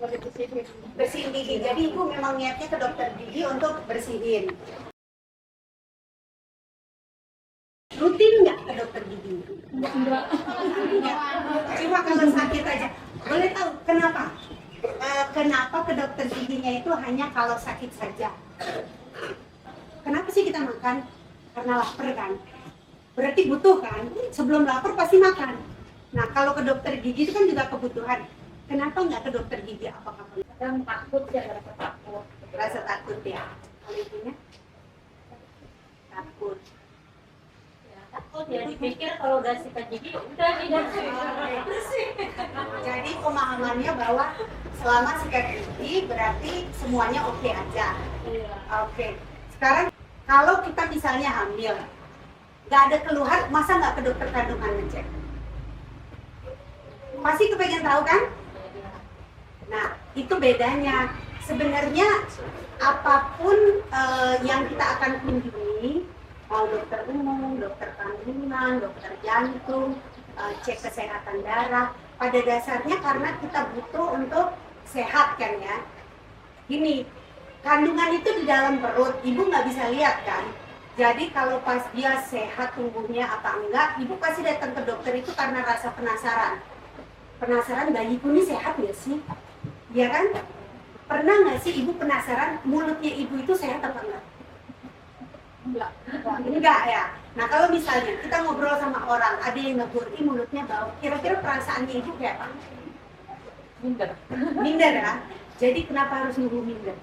Bersihin gigi. Jadi ibu memang niatnya ke dokter gigi untuk bersihin. Rutin nggak ke dokter gigi? Enggak. Cuma kalau sakit aja. Boleh tahu kenapa? Kenapa ke dokter giginya itu hanya kalau sakit saja? Kenapa sih kita makan? Karena lapar kan? Berarti butuh kan? Sebelum lapar pasti makan. Nah kalau ke dokter gigi itu kan juga kebutuhan. Kenapa nggak ke dokter gigi? Apakah Kadang takut ya, rasa takut. rasa takut ya? Kalau ibunya takut. Takut ya, dipikir kalau udah sikat gigi udah tidak bersih. Jadi pemahamannya bahwa selama sikat gigi berarti semuanya oke aja. Iya. Oke. Sekarang kalau kita misalnya hamil, nggak ada keluhan, masa nggak ke dokter kandungan ngecek? Pasti kepengen tahu kan? Nah, itu bedanya. Sebenarnya apapun yang kita akan kunjungi, mau dokter umum, dokter kandungan, dokter jantung, cek kesehatan darah, pada dasarnya karena kita butuh untuk sehat kan ya. Gini, kandungan itu di dalam perut, ibu nggak bisa lihat kan. Jadi kalau pas dia sehat tumbuhnya apa enggak, ibu pasti datang ke dokter itu karena rasa penasaran. Penasaran bayiku ini sehat nggak sih? Ya kan? Pernah nggak sih ibu penasaran mulutnya ibu itu sehat apa enggak? Enggak ya. Nah kalau misalnya kita ngobrol sama orang, ada yang negur, mulutnya bau, kira-kira perasaannya ibu kayak apa? Minder. Minder ya. Jadi kenapa harus nunggu minder?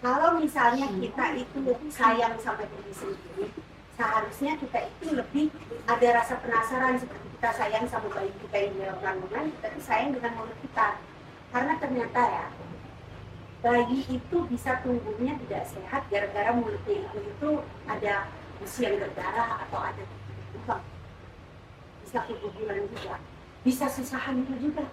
Kalau misalnya kita itu sayang sama diri sendiri, seharusnya kita itu lebih ada rasa penasaran seperti kita sayang sama bayi kita yang dalam kandungan, kita tuh sayang dengan mulut kita. Karena ternyata ya, bayi itu bisa tumbuhnya tidak sehat gara-gara mulutnya itu ada gusi yang berdarah atau ada lubang. Bisa keguguran juga, bisa susahan juga.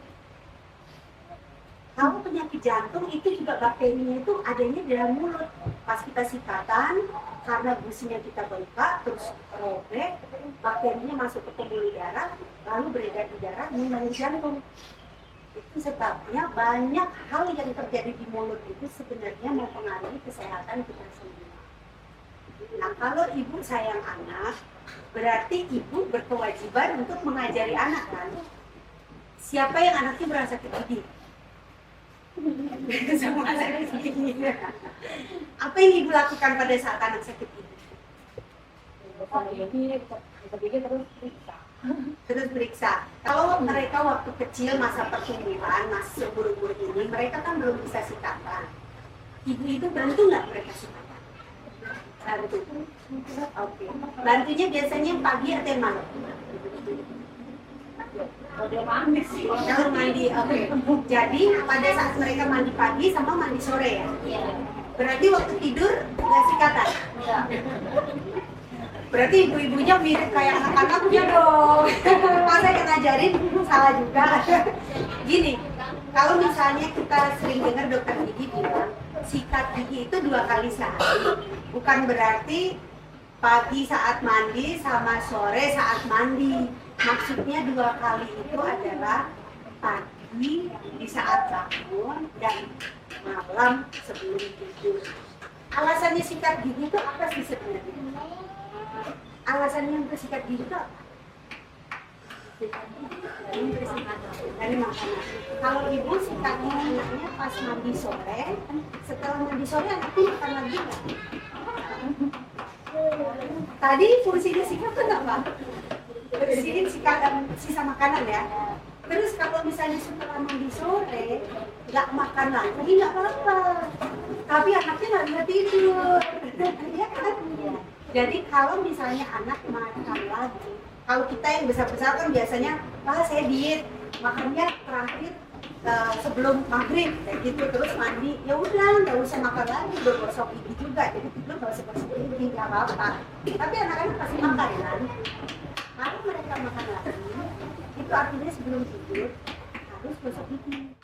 Kalau penyakit jantung itu juga bakterinya itu adanya di dalam mulut. Pas kita sikatan, karena gusinya kita bengkak, terus robek, bakterinya masuk ke pembuluh darah, lalu beredar di darah, menyebabkan jantung. Itu sebabnya banyak hal yang terjadi di mulut itu sebenarnya mempengaruhi kesehatan kita sendiri. Nah, kalau ibu sayang anak, berarti ibu berkewajiban untuk mengajari anak kan? Siapa yang anaknya merasa sakit Semua sakit gigi. Apa yang ibu lakukan pada saat anak sakit gigi? Terus periksa. Kalau mereka waktu kecil masa pertumbuhan masih seumur-umur ini, mereka kan belum bisa sikatan. Ibu itu bantu nggak mereka sikatan? Bantu. Oke. Bantunya biasanya pagi atau malam? Kalau mandi sih. Kalau mandi, oke. Jadi pada saat mereka mandi pagi sama mandi sore ya? Iya. Berarti waktu tidur nggak sikatan? Iya. Berarti ibu-ibunya mirip kayak anak-anaknya dong. Masa yang ngajarin salah juga. Gini, kalau misalnya kita sering dengar dokter gigi bilang sikat gigi itu 2 kali sehari. Bukan berarti pagi saat mandi sama sore saat mandi. Maksudnya 2 kali itu adalah pagi di saat bangun dan malam sebelum tidur. Alasannya sikat gigi itu apa sih sebenarnya? Alasannya untuk sikat gigi itu apa? Dari makanan. Kalau ibu sikat gigi anaknya pas mandi sore, setelah mandi sore anaknya makan lagi nggak? Tadi fungsinya sikat itu apa? Bersihin sisa makanan ya. Terus kalau misalnya setelah mandi sore nggak makan lagi nggak apa-apa. Tapi anaknya nggak bisa tidur, ya kan? Jadi kalau misalnya anak makan lagi, kalau kita yang besar-besar kan biasanya, saya diet, makannya terakhir sebelum maghrib kayak gitu, terus mandi, ya udah nggak usah makan lagi, bergosok gigi juga, jadi tidur nggak usah gosok gigi nggak apa-apa. Tapi anak-anak pasti makan kan? Kalau mereka makan lagi, itu artinya sebelum tidur harus gosok gigi.